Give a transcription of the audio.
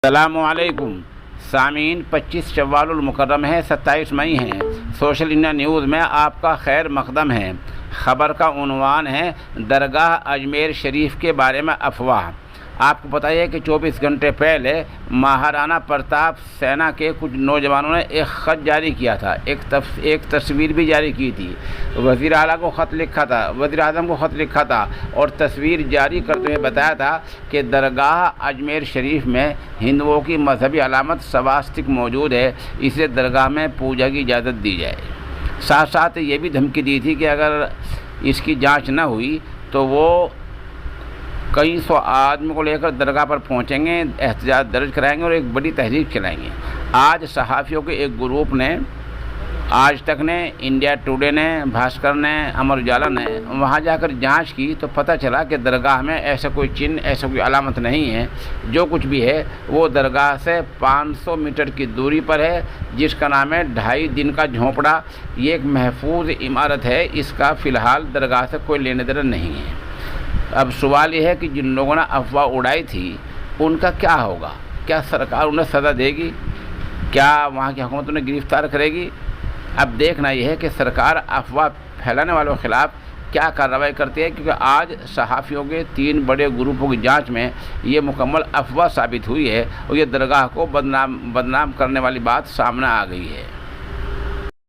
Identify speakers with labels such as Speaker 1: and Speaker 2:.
Speaker 1: السلام علیکم سامعین، 25 شوال المکرم ہے، 27 مئی ہے۔ سوشل انڈیا نیوز میں آپ کا خیر مقدم ہے۔ خبر کا عنوان ہے درگاہ اجمیر شریف کے بارے میں افواہ۔ آپ کو پتہ ہے کہ 24 گھنٹے پہلے مہارانا پرتاپ سینا کے کچھ نوجوانوں نے ایک خط جاری کیا تھا، ایک تصویر بھی جاری کی تھی۔ وزیر اعلیٰ کو خط لکھا تھا، وزیر اعظم کو خط لکھا تھا اور تصویر جاری کرتے ہوئے بتایا تھا کہ درگاہ اجمیر شریف میں ہندوؤں کی مذہبی علامت سواستک موجود ہے، اسے درگاہ میں پوجا کی اجازت دی جائے۔ ساتھ ساتھ یہ بھی دھمکی دی تھی کہ اگر اس کی جانچ نہ ہوئی تو وہ کئی سو آدمی کو لے کر درگاہ پر پہنچیں گے، احتجاج درج کرائیں گے اور ایک بڑی تحریک چلائیں گے۔ آج صحافیوں کے ایک گروپ نے، آج تک نے، انڈیا ٹوڈے نے، بھاسکر نے، امر اجالا نے وہاں جا کر جانچ کی تو پتہ چلا کہ درگاہ میں ایسا کوئی چنھ، ایسا کوئی علامت نہیں ہے۔ جو کچھ بھی ہے وہ درگاہ سے 500 میٹر کی دوری پر ہے، جس کا نام ہے 2.5 دن کا جھونپڑا۔ یہ ایک محفوظ عمارت ہے، اس کا فی الحال درگاہ سے کوئی لینے دینا نہیں ہے۔ اب سوال یہ ہے کہ جن لوگوں نے افواہ اڑائی تھی ان کا کیا ہوگا؟ کیا سرکار انہیں سزا دے گی؟ کیا وہاں کی حکومت انہیں گرفتار کرے گی؟ اب دیکھنا یہ ہے کہ سرکار افواہ پھیلانے والوں کے خلاف کیا کارروائی کرتی ہے، کیونکہ آج صحافیوں کے 3 بڑے گروپوں کی جانچ میں یہ مکمل افواہ ثابت ہوئی ہے اور یہ درگاہ کو بدنام کرنے والی بات سامنے آ گئی ہے۔